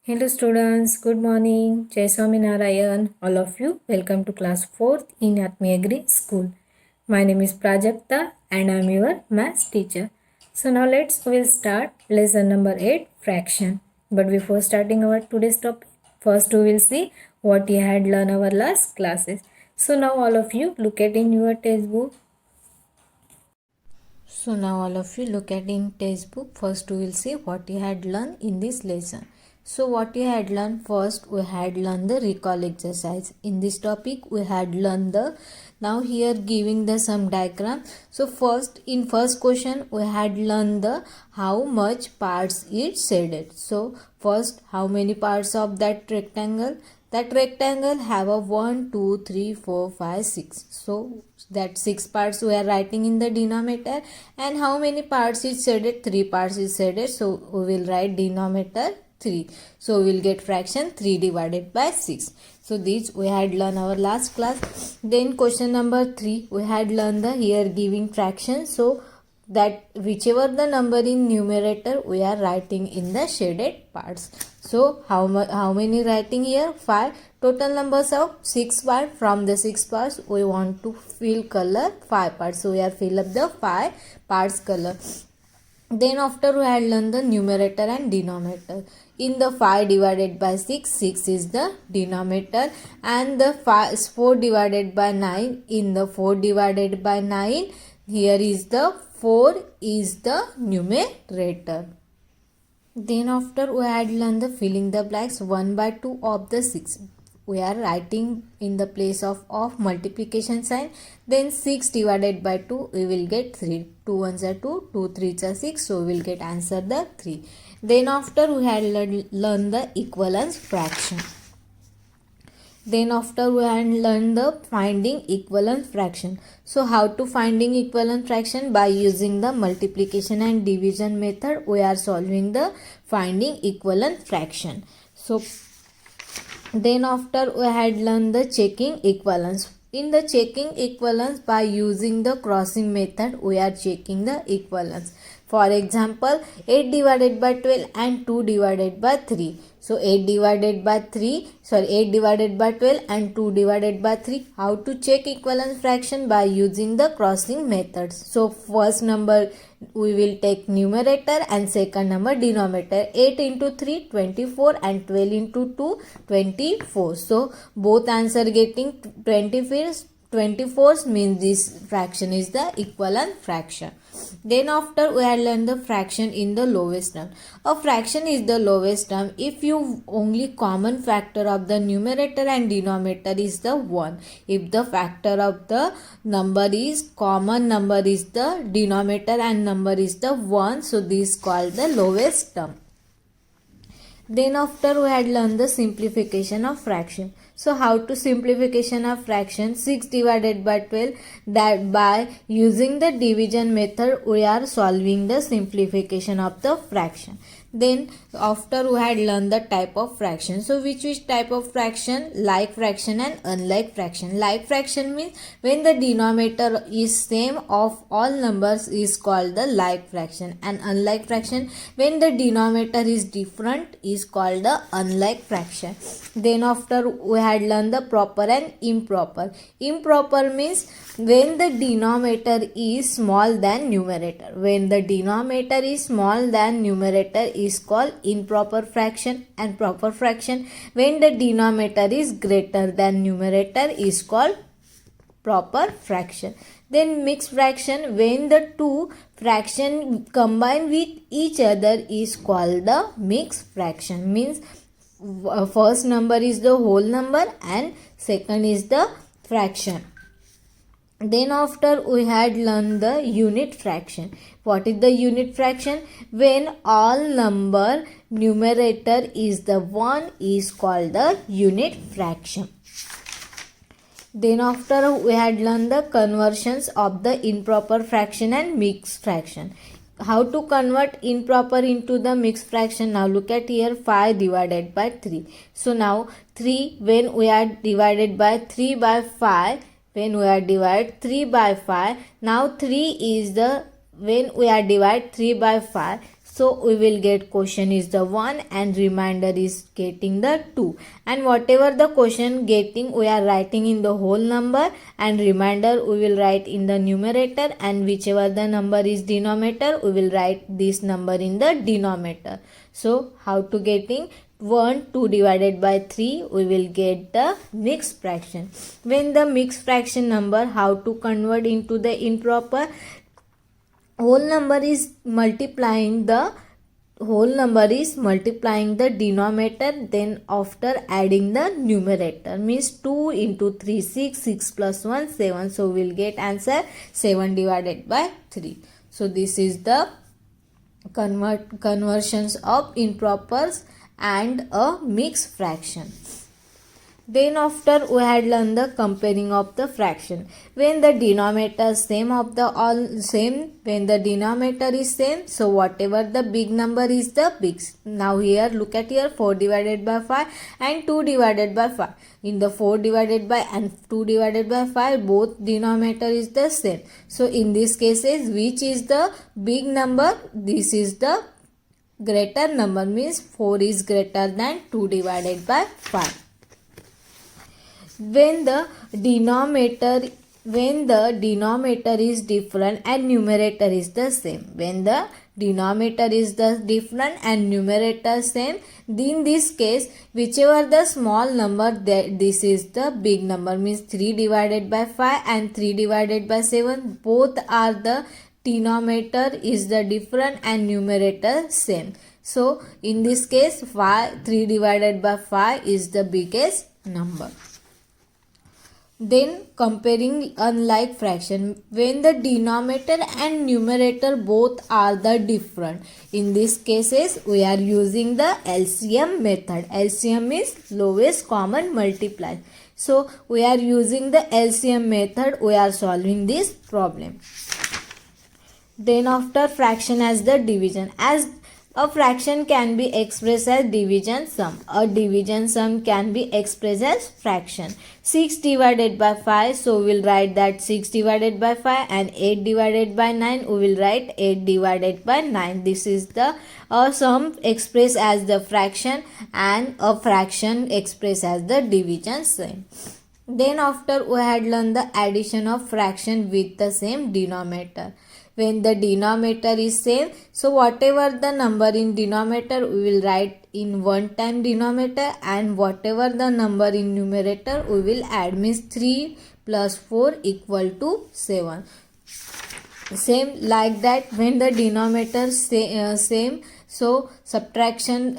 Hello students, good morning. Jai Swaminarayan, all of you. Welcome to class 4th in Atmiyagri School. My name is Prajakta and I am your maths teacher. So now we'll start lesson number 8, fraction. But before starting our today's topic, first we will see what you had learned our last classes. So now all of you look at in your textbook. So now all of you look at in textbook. First we will see what you had learned in this lesson. So what you had learned, first we had learned the recall exercise. In this topic we had learned the, now here giving the some diagram. So first question we had learned the how much parts it shaded. So first, how many parts of that rectangle? That rectangle have a 1, 2, 3, 4, 5, 6. So that 6 parts we are writing in the denominator, and how many parts is shaded? 3 parts is shaded. So we will write denominator 3. So we will get fraction 3 divided by 6. So this we had learned our last class. Then question number 3 we had learned the here giving fraction. So that whichever the number in numerator we are writing in the shaded parts. So how many writing here? 5. Total numbers of 6 parts. From the 6 parts we want to fill color 5 parts. So we are fill up the 5 parts color. Then after we had learned the numerator and denominator. In the 5 divided by 6, 6 is the denominator, and the 4 divided by 9, in the 4 divided by 9, here is the 4 is the numerator. Then after we had learned the filling the blanks 1 by 2 of the 6. We are writing in the place of multiplication sign. Then 6 divided by 2 we will get 3. 2 ones are 2, 2 3s are 6. So we will get answer the 3. Then after we had learned the equivalence fraction. Then after we had learned the finding equivalent fraction. So how to finding equivalent fraction? By using the multiplication and division method we are solving the finding equivalent fraction. So then after we had learned the checking equivalence. In the checking equivalence, by using the crossing method we are checking the equivalence. For example, 8 divided by 12 and 2 divided by 3. So 8 divided by 12 and 2 divided by 3. How to check equivalence fraction? By using the crossing methods. So first number we will take numerator and second number denominator. 8 into 3 24 and 12 into 2 24. So both answer getting 24 means this fraction is the equivalent fraction. Then after we had learned the fraction in the lowest term. A fraction is the lowest term if you only common factor of the numerator and denominator is the 1. If the factor of the number is common number is the denominator and number is the 1, so this is called the lowest term. Then after we had learned the simplification of fraction. So how to simplification of fraction? 6 divided by 12, that by using the division method we are solving the simplification of the fraction. Then after we had learned the type of fraction. So which type of fraction? Like fraction and unlike fraction. Like fraction means when the denominator is same of all numbers is called the like fraction, and unlike fraction when the denominator is different is called the unlike fraction. Then after we had learned the proper and improper. Improper means when the denominator is small than numerator. When the denominator is small than numerator is called improper fraction, and proper fraction when the denominator is greater than numerator is called proper fraction. Then mixed fraction when the two fraction combine with each other is called the mixed fraction. Means first number is the whole number and second is the fraction. Then after we had learned the unit fraction. What is the unit fraction? When all number numerator is the 1 is called the unit fraction. Then after we had learned the conversions of the improper fraction and mixed fraction. How to convert improper into the mixed fraction? Now look at here, 5 divided by 3. So now 3 when we are divided by 3 by 5, when we are divided 3 by 5, now 3 is the when we are divide 3 by 5. So we will get question is the 1 and remainder is getting the 2, and whatever the question getting we are writing in the whole number, and remainder we will write in the numerator, and whichever the number is denominator we will write this number in the denominator. So how to getting 1 2 divided by 3 we will get the mixed fraction. When the mixed fraction number, how to convert into the improper, whole number is multiplying the denominator, then after adding the numerator, means 2 into 3 6, 6 plus 1 7, so we'll get answer 7 divided by 3. So this is the conversions of impropers and a mixed fraction. Then after we had learned the comparing of the fraction. When the denominator same of the all same, when the denominator is same, so whatever the big number is the big. Now here look at here, 4 divided by 5 and 2 divided by 5. In the 4 divided by and 2 divided by 5, both denominator is the same. So in these cases, which is the big number? This is the greater number, means 4 is greater than 2 divided by 5. When the denominator is different and numerator is the same, when the denominator is the different and numerator same, in this case whichever the small number, this is the big number, means 3 divided by 5 and 3 divided by 7, both are the denominator is the different and numerator same. So in this case 3 divided by 5 is the biggest number. Then comparing unlike fraction, when the denominator and numerator both are the different, in these cases we are using the LCM method. LCM is lowest common multiplier. So we are using the LCM method, we are solving this problem. Then after fraction as the division, as a fraction can be expressed as division sum. A division sum can be expressed as fraction. 6 divided by 5, so we will write that 6 divided by 5, and 8 divided by 9, we will write 8 divided by 9. This is the sum expressed as the fraction, and a fraction expressed as the division sum. Then after we had learned the addition of fraction with the same denominator. When the denominator is same, so whatever the number in denominator we will write in one time denominator, and whatever the number in numerator we will add, means 3 plus 4 equal to 7. Same like that, when the denominator same, so subtraction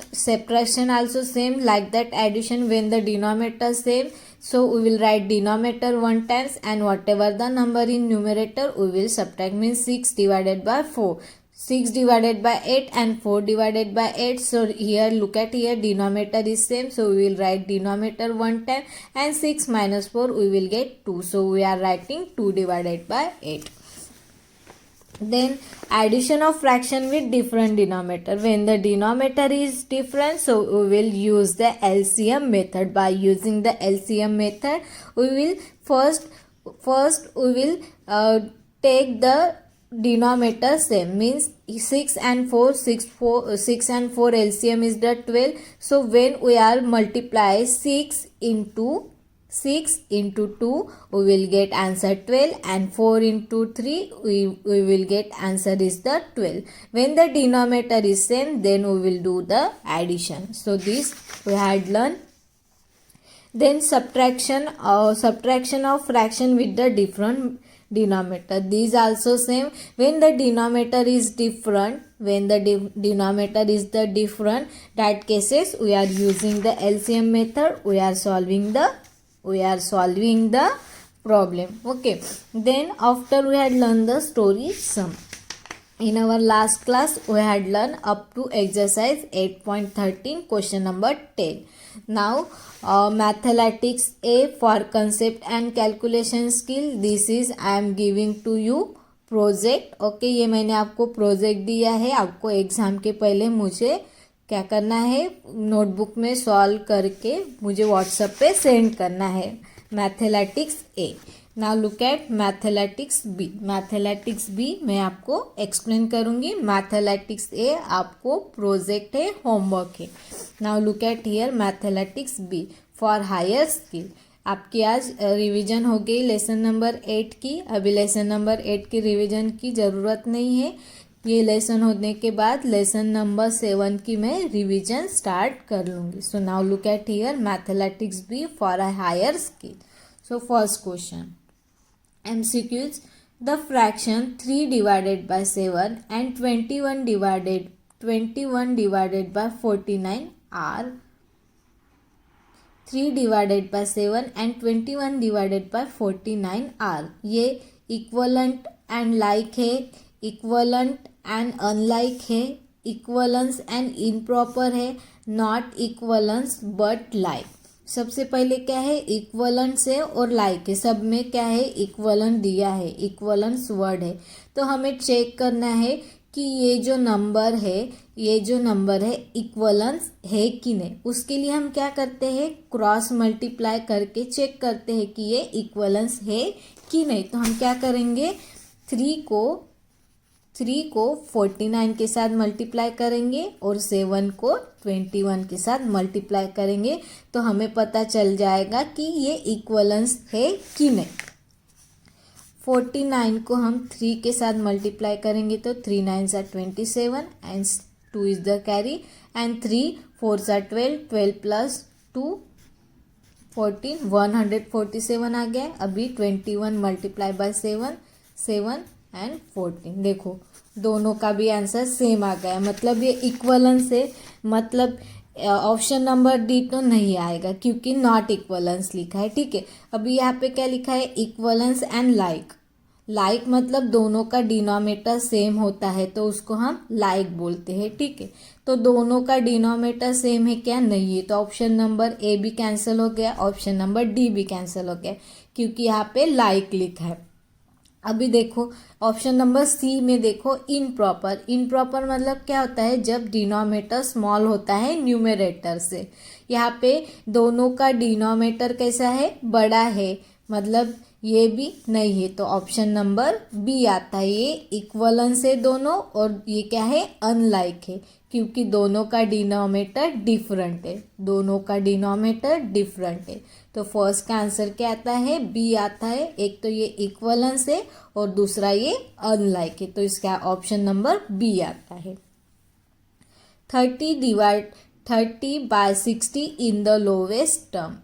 also same like that. Addition, when the denominator same, so we will write denominator one times, and whatever the number in numerator we will subtract, means 6 divided by 4, 6 divided by 8 and 4 divided by 8. So here look at here, denominator is same, so we will write denominator one time, and 6 minus 4 we will get 2. So we are writing 2 divided by 8. Then addition of fraction with different denominator. When the denominator is different, so we will use the LCM method. By using the LCM method, we will first we will take the denominator same, means 6 and 4 LCM is the 12. So when we are multiply 6 into 2, we will get answer 12, and 4 into 3 we will get answer is the 12. When the denominator is same, then we will do the addition. So this we had learned. Then subtraction of fraction with the different denominator. These also same. When the denominator is different, denominator is the different, that cases we are using the LCM method. We are solving the problem. Okay, then after we had learned the story sum. In our last class we had learned up to exercise 8.13 question number 10. Now mathematics A for concept and calculation skill. This is I am giving to you project. Okay, ये मैंने आपको project दिया है. आपको exam के पहले मुझे क्या करना है, नोटबुक में सॉल्व करके मुझे व्हाट्सएप पे सेंड करना है. Mathematics A. Now look at mathematics B. Mathematics B मैं आपको एक्सप्लेन करूंगी। मैथमेटिक्स ए आपको प्रोजेक्ट है, होमवर्क है। Now look at here mathematics B for higher skill. आपकी आज रिवीजन हो गई लेसन नंबर 8 की। अभी लेसन नंबर 8 की रिवीजन की ज़रूरत नहीं है। ये लेसन होने के बाद लेसन नंबर 7 की मैं रिवीजन स्टार्ट कर लूँगी। So now look at here mathematics B for a higher skill. So first question MCQs. The fraction 3 divided by 7 and 21 divided by 49 are 3 divided by 7 and 21 divided by 49 are। ये equivalent and like है, equivalent and unlike है, equivalence and improper है, not equivalence but like. सबसे पहले क्या है, equivalence है और लाइक है। सब में क्या है, इक्वलेंट दिया है, इक्वलेंस वर्ड है। तो हमें चेक करना है कि ये जो नंबर है इक्वलेंस है कि नहीं। उसके लिए हम क्या करते हैं, क्रॉस मल्टीप्लाई करके चेक करते हैं कि ये इक्वलेंस है कि नहीं। तो हम क्या करेंगे, 3 को 49 के साथ मल्टीप्लाई करेंगे और 7 को 21 के साथ मल्टीप्लाई करेंगे, तो हमें पता चल जाएगा कि ये इक्वलेंस है कि नहीं। 49 को हम 3 के साथ मल्टीप्लाई करेंगे तो 3 9s are 27 and 2 is the carry and 3 4s are 12, 12 plus 2 14, 147 आ गया। अभी 21 मल्टीप्लाई बाय 7 एंड 14। देखो दोनों का भी आंसर सेम आ गया, मतलब ये इक्वलेंस है। मतलब ऑप्शन नंबर डी तो नहीं आएगा क्योंकि नॉट इक्वलेंस लिखा है। ठीक है, अभी यहाँ पे क्या लिखा है, इक्वलेंस एंड लाइक। लाइक मतलब दोनों का डिनोमिनेटर सेम होता है तो उसको हम लाइक बोलते हैं। ठीक है, तो दोनों का डिनोमिनेटर सेम है क्या, नहीं है। तो ऑप्शन नंबर ए भी कैंसिल हो गया, ऑप्शन नंबर डी भी कैंसिल हो गया क्योंकि यहाँ पे लाइक लिखा है। अभी देखो ऑप्शन नंबर सी में देखो, इनप्रॉपर मतलब क्या होता है, जब डिनोमिनेटर स्मॉल होता है न्यूमरेटर से। यहाँ पे दोनों का डिनोमिनेटर कैसा है, बड़ा है, मतलब ये भी नहीं है। तो ऑप्शन नंबर बी आता है, ये इक्वलेंस है दोनों और ये क्या है, अनलाइक है क्योंकि दोनों का डिनोमिनेटर डिफरेंट है, दोनों का डिनोमिनेटर डिफरेंट है। तो फर्स्ट का आंसर क्या आता है, बी आता है। एक तो ये इक्वलेंस है और दूसरा ये अनलाइक है, तो इसका ऑप्शन नंबर बी आता है। 30/60 इन द लोवेस्ट टर्म।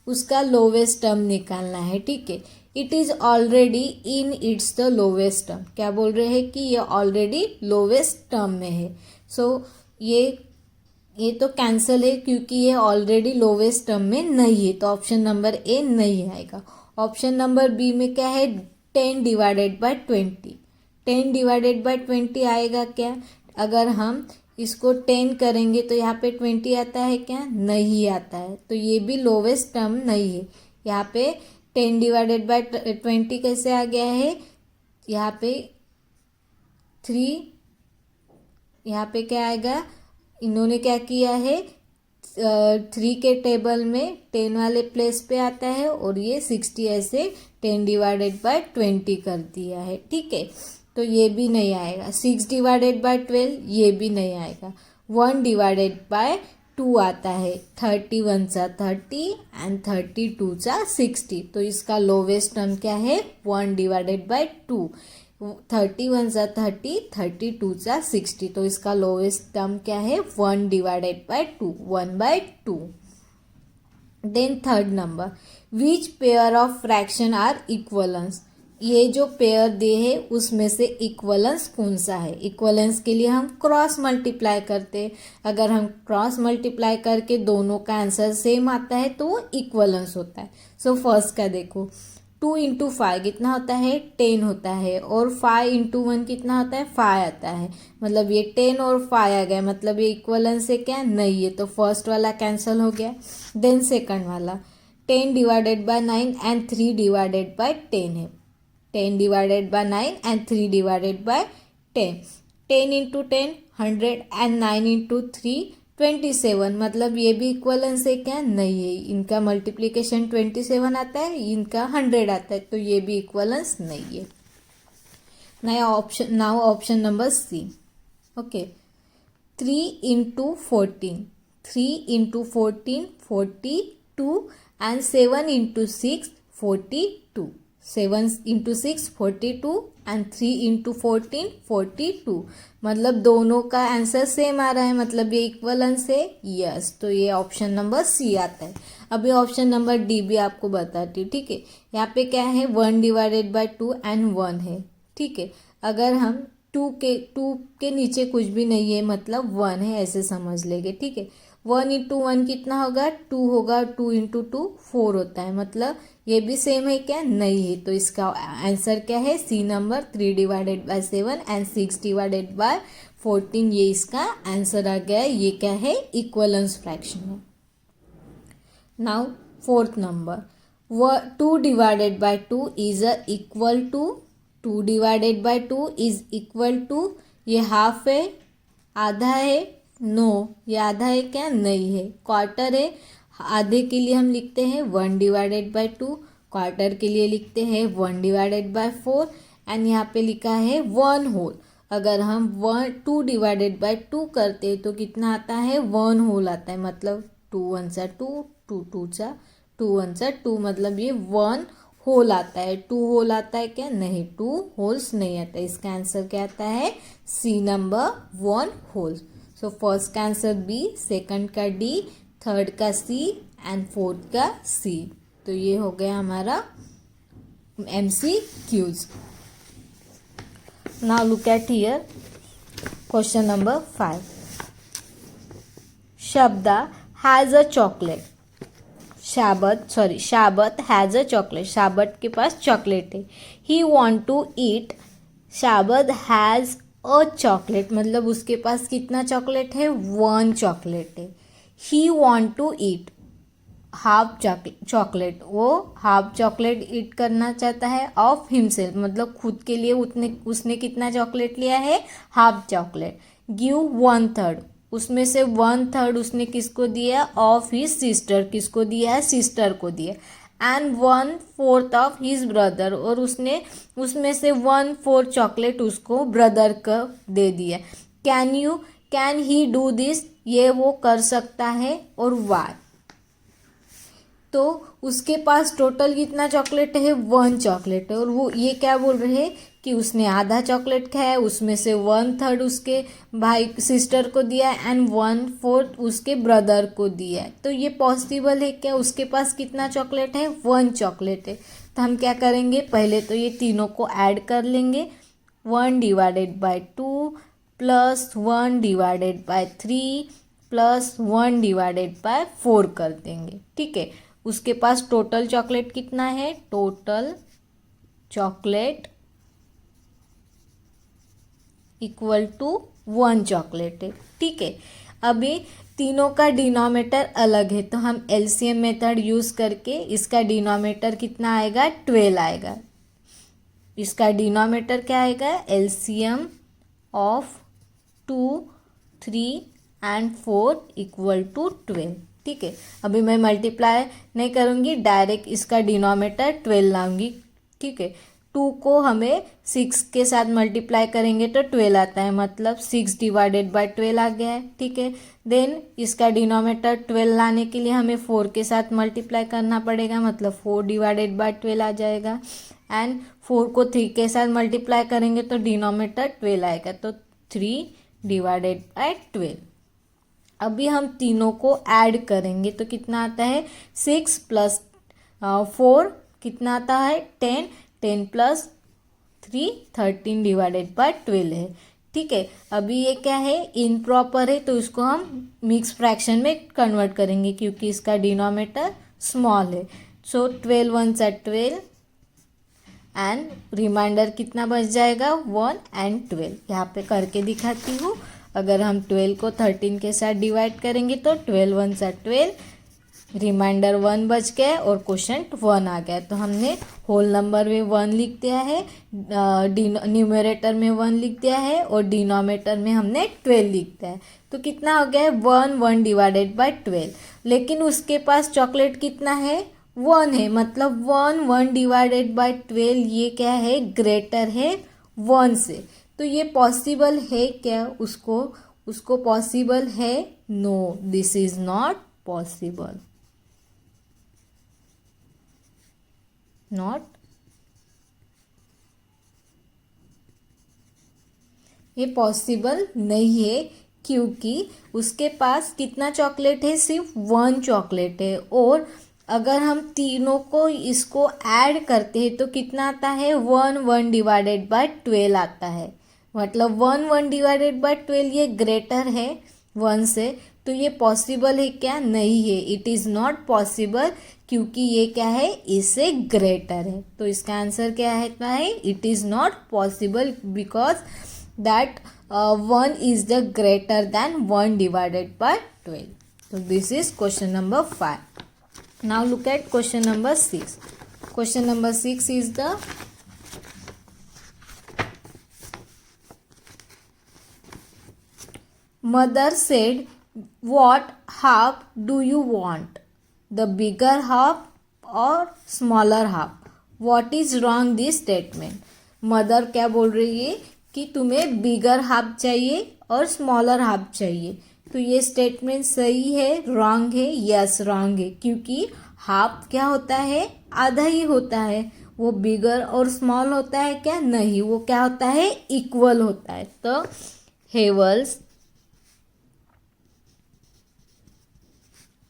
उसका लोवेस्ट टर्म निकालना है। ठीक है, it is already in its the lowest term. क्या बोल रहे हैं कि ये ऑलरेडी लोवेस्ट टर्म में है। सो ये तो कैंसिल है क्योंकि ये ऑलरेडी लोवेस्ट टर्म में नहीं है, तो ऑप्शन नंबर ए नहीं आएगा। ऑप्शन नंबर बी में क्या है, 10 डिवाइडेड बाय 20। 10 डिवाइडेड बाय 20 आएगा क्या, अगर हम इसको 10 करेंगे तो यहाँ पे 20 आता है क्या, नहीं आता है। तो ये भी लोवेस्ट टर्म नहीं है। यहाँ पे 10 डिवाइडेड बाय 20 कैसे आ गया है, यहाँ पे 3, यहाँ पे क्या आएगा, इन्होंने क्या किया है, 3 के टेबल में 10 वाले प्लेस पे आता है और ये 60 ऐसे 10 डिवाइडेड बाय 20 कर दिया है। ठीक है, तो ये भी नहीं आएगा। 6 डिवाइडेड बाय 12 ये भी नहीं आएगा। 1 डिवाइडेड बाय 2 आता है, 31 सा 30 एंड 32 सा 60। तो इसका लोवेस्ट टर्म क्या है, 1 डिवाइडेड बाय 2। 31 सा 30, 32 सा 60। तो इसका लोवेस्ट टर्म क्या है, 1 divided by 2, 1/2। Then third number, which pair of fraction are equivalence. ये जो पेयर दे है उसमें से इक्वलेंस कौन सा है। इक्वलेंस के लिए हम क्रॉस मल्टीप्लाई करते हैं। अगर हम क्रॉस मल्टीप्लाई करके दोनों का आंसर सेम आता है तो वो इक्वलेंस होता है। सो फर्स्ट का देखो, 2 × 5 कितना होता है, 10 होता है, और 5 × 1 कितना होता है, 5 आता है। मतलब ये 10 और 5 आ गया, मतलब ये इक्वलेंस है क्या, नहीं है। तो फर्स्ट वाला कैंसिल हो गया। देन सेकंड वाला, 10 divided by 9 and 3 divided by 10 है। 10 divided by 9 and 3 divided by 10। 10 × 10 100 and 9 × 3 27, मतलब ये भी इक्वलेंस है क्या? नहीं है, इनका मल्टीप्लिकेशन 27 आता है, इनका 100 आता है, तो ये भी इक्वलेंस नहीं है। Now option number C. Okay, 3 into 14, 3 into 14, 42, and 7 into 6, 42. 7 into 6, 42, and 3 into 14, 42. मतलब दोनों का आंसर सेम आ रहा है, मतलब ये इक्वलेंस है। यस, तो ये ऑप्शन नंबर सी आता है। अभी ऑप्शन नंबर डी भी आपको बताती हूँ, ठीक है। यहाँ पे क्या है, 1 डिवाइडेड बाय 2 एंड 1 है, ठीक है। अगर हम 2 के नीचे कुछ भी नहीं है, मतलब 1 है, ऐसे समझ लेंगे, ठीक है। 1 इंटू 1 कितना होगा? 2 होगा। 2 इंटू 2 4 होता है, मतलब ये भी सेम है क्या? नहीं है, तो इसका आंसर क्या है? C number, 3 divided by 7 and 6 divided by 14, ये इसका आंसर आ गया है। ये क्या है? इक्वलेंस फ्रैक्शन है। Now fourth number, 2 divided by 2 is equal to, 2 divided by 2 is equal to, ये हाफ है, आधा है? नो, ये आधा है क्या? नहीं है, क्वार्टर है। आधे के लिए हम लिखते हैं 1 डिवाइडेड बाय 2, क्वार्टर के लिए लिखते हैं 1 डिवाइडेड बाय 4, एंड यहाँ पे लिखा है 1 होल। अगर हम 2 डिवाइडेड बाय 2 करते हैं तो कितना आता है? 1 होल आता है, मतलब 2 1 सा 2, 2 2 सा 2 1 सा 2, मतलब ये 1 होल आता है। 2 होल आता है क्या? नहीं, 2 होल्स नहीं आता। इसका आंसर क्या आता है? C number, 1 wholes. So first का आंसर बी, सेकंड का डी, थर्ड का सी एंड फोर्थ का सी। तो ये हो गया हमारा MCQs। Now look at here, question number 5। शब्दा हैज़ अ चॉकलेट। शाबत हैज़ अ चॉकलेट। शाबत के पास चॉकलेट है। He want to eat. शाबत हैज़ अ चॉकलेट, मतलब उसके पास कितना चॉकलेट है? 1 चॉकलेट है। He want to eat half chocolate, वो हाफ चॉकलेट ईट करना चाहता है ऑफ हिमसेल्फ, मतलब खुद के लिए उसने कितना चॉकलेट लिया है? Half chocolate. गिव 1/3, उसमें से 1/3 उसने किसको दिया? ऑफ हिज सिस्टर, किसको दिया है? सिस्टर को दिया। एंड 1/4 ऑफ हिज ब्रदर, और उसने उसमें से 1/4 चॉकलेट उसको ब्रदर को दे दिया। कैन ही डू दिस, ये वो कर सकता है, और वाई? तो उसके पास टोटल कितना चॉकलेट है? 1 चॉकलेट है, और वो ये क्या बोल रहे हैं कि उसने आधा चॉकलेट खाया, उसमें से 1/3 उसके भाई सिस्टर को दिया एंड 1/4 उसके ब्रदर को दिया। तो ये पॉसिबल है क्या? उसके पास कितना चॉकलेट है? 1 चॉकलेट है। तो हम क्या करेंगे, पहले तो ये तीनों को ऐड कर लेंगे। 1 divided by 2 plus 1 divided bye 3 plus 1 divided bye 4 कर देंगे, ठीक है। उसके पास टोटल चॉकलेट कितना है? Total chocolate equal to 1 chocolate है, ठीक है। अभी तीनों का डिनोमिनेटर अलग है, तो हम LCM मेथड यूज करके इसका डिनोमिनेटर कितना आएगा? 12 आएगा। इसका डिनोमिनेटर क्या आएगा? LCM of 2, 3 and 4 equal to 12, ठीक है। अभी मैं मल्टीप्लाई नहीं करूँगी, डायरेक्ट इसका डिनोमिनेटर 12 लाऊंगी, ठीक है। 2 को हमें 6 के साथ मल्टीप्लाई करेंगे तो 12 आता है, मतलब 6 डिवाइडेड बाय 12 आ गया है, ठीक है। देन इसका डिनोमिनेटर 12 लाने के लिए हमें 4 के साथ मल्टीप्लाई करना पड़ेगा, मतलब 4 डिवाइडेड बाय 12 आ जाएगा। एंड 4 को 3 के साथ मल्टीप्लाई करेंगे तो डिनोमिनेटर 12 आएगा, तो 3 डिवाइडेड बाय 12। अभी हम तीनों को ऐड करेंगे तो कितना आता है? 6 प्लस 4 कितना आता है? 10, 10 प्लस 3 13 डिवाइडेड बाय 12 है, ठीक है। अभी ये क्या है? इनप्रॉपर है, तो इसको हम मिक्स फ्रैक्शन में कन्वर्ट करेंगे क्योंकि इसका डिनोमिनेटर स्मॉल है। सो 12 1 सा 12 एंड रिमाइंडर कितना बच जाएगा? 1 एंड 12। यहाँ पे करके दिखाती हूँ। अगर हम 12 को 13 के साथ डिवाइड करेंगे तो 12 1 सा 12, रिमाइंडर 1 बच गया और क्वोशंट 1 आ गया। तो हमने होल नंबर में 1 लिख दिया है, न्यूमरेटर में 1 लिख दिया है और डिनोमिनेटर में हमने 12 लिख दिया है। तो कितना हो गया है 1 डिवाइडेड बाय 12। लेकिन उसके पास चॉकलेट कितना है 1 है, मतलब 1 डिवाइडेड बाय 12 ये क्या है ग्रेटर है 1 से। तो ये पॉसिबल है क्या उसको पॉसिबल है? No, this is not possible, not. ये पॉसिबल नहीं है क्योंकि उसके पास कितना चॉकलेट है, सिर्फ 1 चॉकलेट है। और अगर हम तीनों को इसको ऐड करते हैं तो कितना आता है 1 डिवाइडेड बाय 12 आता है। मतलब 1 डिवाइडेड बाय 12 ये ग्रेटर है 1 से। तो ये पॉसिबल है क्या? नहीं है, इट इज़ नॉट पॉसिबल क्योंकि ये क्या है इससे ग्रेटर है। तो इसका आंसर क्या है? It is not possible because that 1 is the greater than 1 divided bye 12. So this is question number 5. Now look at question number 6. Question number 6 is the mother said, what half do you want? The bigger half or smaller half? What is wrong this statement? Mother क्या बोल रही है कि तुम्हें बिगर half चाहिए और smaller half चाहिए। तो ये स्टेटमेंट सही है रॉन्ग है? यस रॉन्ग है, क्योंकि हाफ क्या होता है आधा ही होता है। वो बिगर और स्मॉल होता है क्या? नहीं, वो क्या होता है इक्वल होता है। तो हेवल्स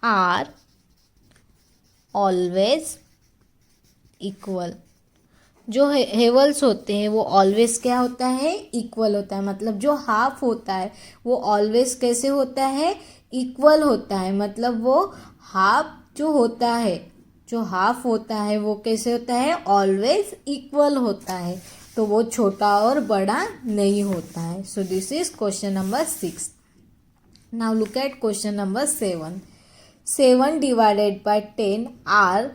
आर ऑलवेज इक्वल। जो हेवल्स होते हैं वो ऑलवेज क्या होता है इक्वल होता है। मतलब जो हाफ होता है वो ऑलवेज कैसे होता है इक्वल होता है। मतलब वो हाफ जो होता है जो हाफ होता है वो कैसे होता है ऑलवेज इक्वल होता है। तो वो छोटा और बड़ा नहीं होता है। So this is question number 6. Now look eight question number 7. 7 divided by 10 are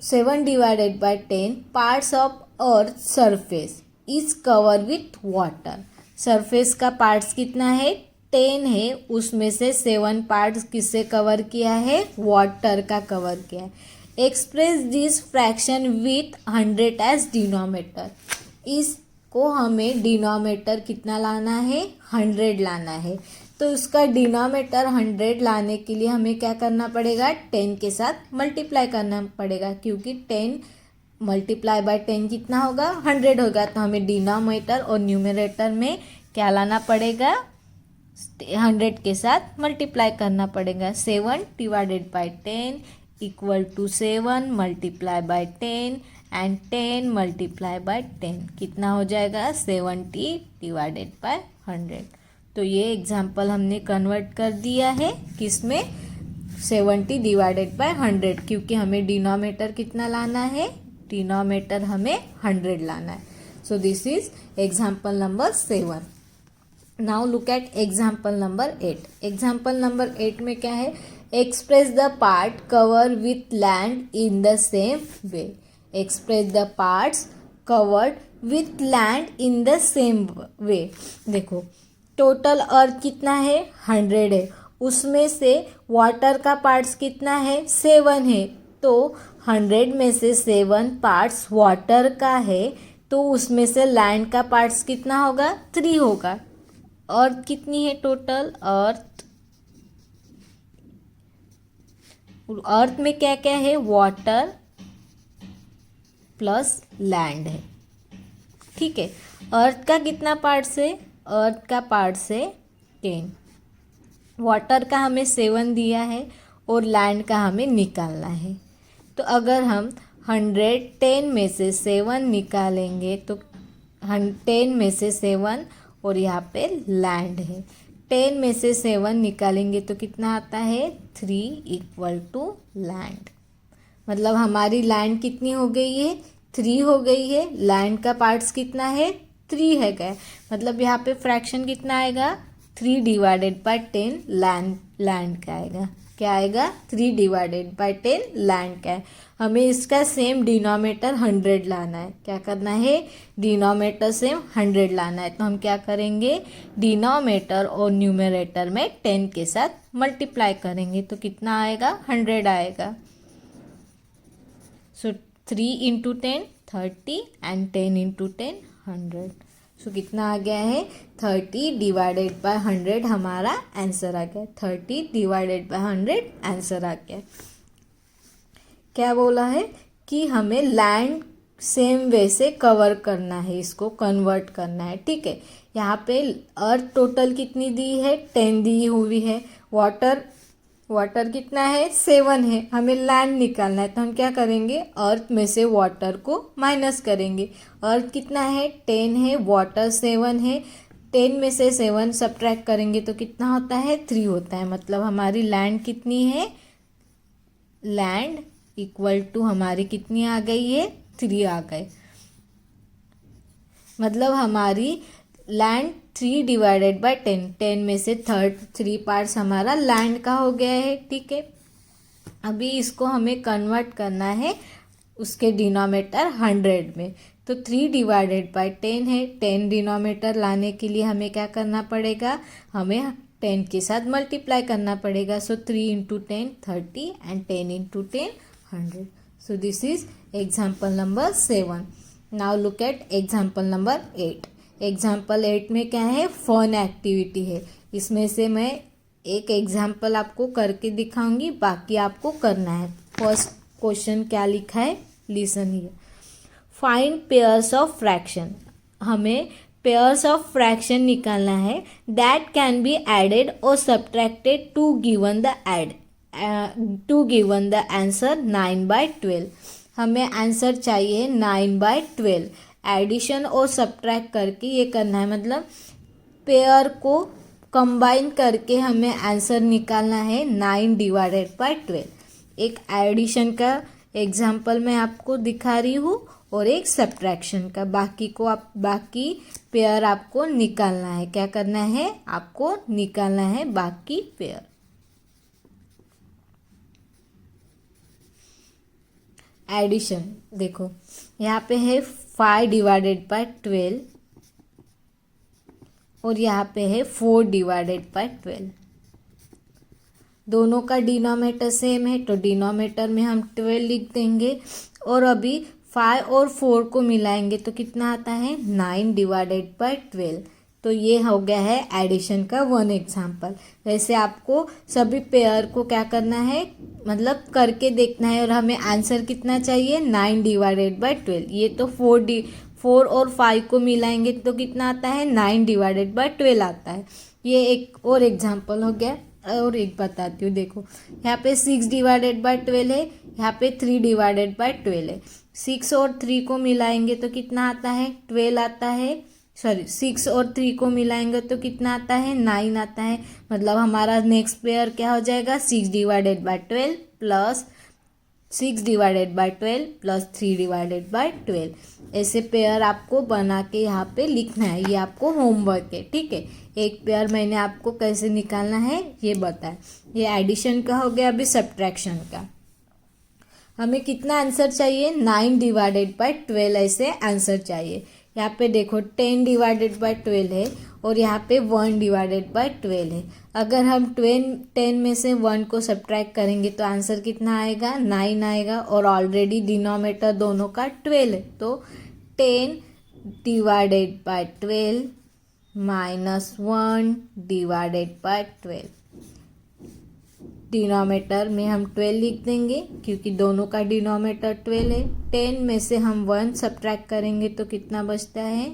7 divided by 10 parts of earth surface is covered with water. Surface का पार्ट्स कितना है 10 है, उसमें से 7 पार्ट्स किससे कवर किया है वाटर का कवर किया है। Express this fraction with 100 as denominator. इसको हमें डिनोमिनेटर कितना लाना है 100 लाना है। तो उसका डिनोमिनेटर 100 लाने के लिए हमें क्या करना पड़ेगा 10 के साथ मल्टीप्लाई करना पड़ेगा, क्योंकि 10 मल्टीप्लाई बाय 10 कितना होगा 100 होगा। तो हमें डिनोमिनेटर और न्यूमरेटर में क्या लाना पड़ेगा 100 के साथ मल्टीप्लाई करना पड़ेगा। 7 divided by 10 equal to 7 multiply by 10 and 10 multiply by 10 कितना हो जाएगा 70 डिवाइडेड बाय 100। तो ये एग्जाम्पल हमने कन्वर्ट कर दिया है किसमें 70 डिवाइडेड बाय 100, क्योंकि हमें डिनोमिनेटर कितना लाना है डिनोमिनेटर हमें 100 लाना है। So this is example number 7. Now look eight example number 8. Example number 8 में क्या है express the part cover with land in the same way. Express the parts covered with land in the same way. देखो total अर्थ कितना है 100 है, उसमें से water का पार्ट्स कितना है 7 है। तो 100 में से 7 पार्ट्स वाटर का है, तो उसमें से लैंड का पार्ट्स कितना होगा 3 होगा। अर्थ कितनी है टोटल अर्थ में क्या क्या है वाटर प्लस लैंड है। ठीक है, अर्थ का कितना पार्ट्स है अर्थ का पार्ट्स है 10, वाटर का हमें 7 दिया है और लैंड का हमें निकालना है। तो अगर हम 110 में से 7 निकालेंगे तो 10 में से 7 और यहाँ पे लैंड है 10 में से 7 निकालेंगे तो कितना आता है 3 इक्वल टू लैंड। मतलब हमारी लैंड कितनी हो गई है 3 हो गई है, लैंड का पार्ट्स कितना है 3 है गया। मतलब यहाँ पे फ्रैक्शन कितना आएगा 3 डिवाइडेड बाय 10 लैंड लैंड का आएगा। क्या आएगा? 3 डिवाइडेड बाय 10 लैंड का है। हमें इसका सेम डिनोमिनेटर 100 लाना है। क्या करना है? डिनोमिनेटर सेम 100 लाना है। तो हम क्या करेंगे? डिनोमिनेटर और न्यूमरेटर में 10 के साथ मल्टीप्लाई करेंगे तो कितना आएगा? 100 आएगा। सो 3 इंटू 10 30 एंड 10 इंटू 10 100। सो कितना आ गया है? 30 डिवाइडेड बाय 100 हमारा आंसर आ गया। 30 डिवाइडेड बाय 100 आंसर आ गया। क्या बोला है कि हमें लैंड सेम वे से कवर करना है, इसको कन्वर्ट करना है। ठीक है, यहाँ पे अर्थ टोटल कितनी दी है? 10 दी हुई है। वाटर कितना है? 7 है। हमें लैंड निकालना है तो हम क्या करेंगे? अर्थ में से वाटर को माइनस करेंगे। अर्थ कितना है? 10 है, वाटर 7 है। 10 में से 7 सब्ट्रैक्ट करेंगे तो कितना होता है? 3 होता है। मतलब हमारी लैंड कितनी है? लैंड इक्वल टू हमारी कितनी आ गई है? 3 आ गए। मतलब हमारी लैंड 3 डिवाइडेड बाय 10, 10 में से 3 पार्ट्स हमारा लैंड का हो गया है। ठीक है, अभी इसको हमें कन्वर्ट करना है उसके डिनोमिनेटर 100 में। तो 3 डिवाइडेड बाय 10 है। 10 डिनोमिनेटर लाने के लिए हमें क्या करना पड़ेगा? हमें 10 के साथ मल्टीप्लाई करना पड़ेगा। सो 3 into 10 30 and 10 into 10 100। So this is example number 7। Now look eight example number 8। Example 8 में क्या है? फन एक्टिविटी है। इसमें से मैं एक एग्जाम्पल आपको करके दिखाऊंगी, बाकी आपको करना है। फर्स्ट क्वेश्चन क्या लिखा है? Listen here. Find pairs of fraction. हमें पेयर्स ऑफ फ्रैक्शन निकालना है दैट कैन बी एडेड और subtracted to given the answer 9/12। हमें आंसर चाहिए 9/12। एडिशन और सब्ट्रैक्ट करके ये करना है, मतलब पेयर को कंबाइन करके हमें आंसर निकालना है 9 डिवाइडेड बाय 12। एक एडिशन का एग्जाम्पल मैं आपको दिखा रही हूँ और एक सब्ट्रैक्शन का। बाकी पेयर आपको निकालना है। क्या करना है? आपको निकालना है बाकी पेयर। एडिशन देखो, यहाँ पे है 5 डिवाइडेड बाय 12 और यहाँ पे है 4 डिवाइडेड बाय 12। दोनों का डिनोमिनेटर सेम है तो डिनोमिनेटर में हम 12 लिख देंगे। और अभी 5 और 4 को मिलाएंगे तो कितना आता है? 9 डिवाइडेड बाय 12। तो ये हो गया है एडिशन का 1 एग्जाम्पल। वैसे आपको सभी पेयर को क्या करना है, मतलब करके देखना है। और हमें आंसर कितना चाहिए? 9 डिवाइडेड बाय 12। ये तो 4 और 5 को मिलाएंगे तो कितना आता है? 9 डिवाइडेड बाय 12 आता है। ये एक और एग्जाम्पल हो गया। और एक बताती हूँ, देखो यहाँ पे 6 डिवाइडेड बाय 12 है, यहाँ पे 3 डिवाइडेड बाय 12 है। 6 और 3 को मिलाएंगे तो कितना आता है? 12 आता है। 6 और 3 को मिलाएंगे तो कितना आता है? 9 आता है। मतलब हमारा नेक्स्ट पेयर क्या हो जाएगा? 6 divided bye 12 plus 6 divided bye 12 plus 3 divided bye 12। ऐसे पेयर आपको बना के यहाँ पे लिखना है। ये आपको होमवर्क है। ठीक है, एक पेयर मैंने आपको कैसे निकालना है ये बताया। ये एडिशन का हो गया। अभी सब्ट्रैक्शन का हमें कितना आंसर चाहिए? 9 डिवाइडेड बाय 12 ऐसे आंसर चाहिए। यहाँ पे देखो 10 डिवाइडेड बाय 12 है और यहाँ पे 1 डिवाइडेड बाय 12 है। अगर हम 10 में से 1 को सब्ट्रैक्ट करेंगे तो आंसर कितना आएगा? 9 आएगा। और ऑलरेडी डिनोमिनेटर दोनों का 12 है तो 10 divided by 12 minus 1 divided bye 12। Denominator में हम 12 लिख देंगे क्योंकि दोनों का डिनोमिनेटर 12 है। 10 में से हम 1 सब्ट्रैक्ट करेंगे तो कितना बचता है?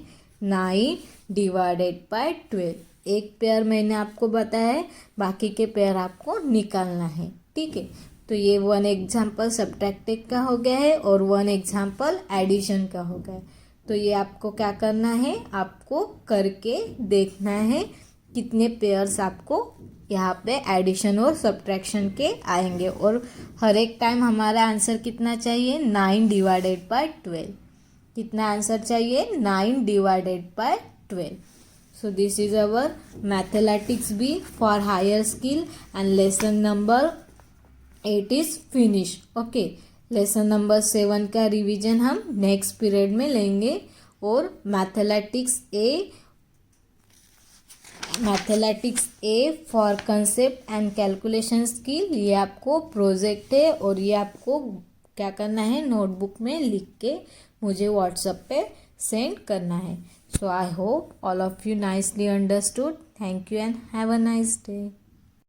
9 डिवाइडेड बाय 12। एक पेयर मैंने आपको बताया है, बाकी के पेयर आपको निकालना है। ठीक है, तो ये 1 एग्जाम्पल सब्ट्रैक्टिव का हो गया है और 1 एग्जाम्पल एडिशन का हो गया है। तो ये आपको क्या करना है? आपको करके देखना है कितने पेयर्स आपको यहाँ पे एडिशन और सब्ट्रैक्शन के आएंगे। और हर एक टाइम हमारा आंसर कितना चाहिए? 9 डिवाइडेड बाय 12। कितना आंसर चाहिए? 9 divided by 12। So this is our mathematics B for higher skill and lesson number 8 is finished. Okay, lesson number 7 का रिवीजन हम नेक्स्ट पीरियड में लेंगे और mathematics A for concept and calculation skill, ये आपको project है और ये आपको क्या करना है, नोटबुक में लिख के मुझे व्हाट्सएप पे सेंड करना है. So I hope all of you nicely understood. Thank you and have a nice day.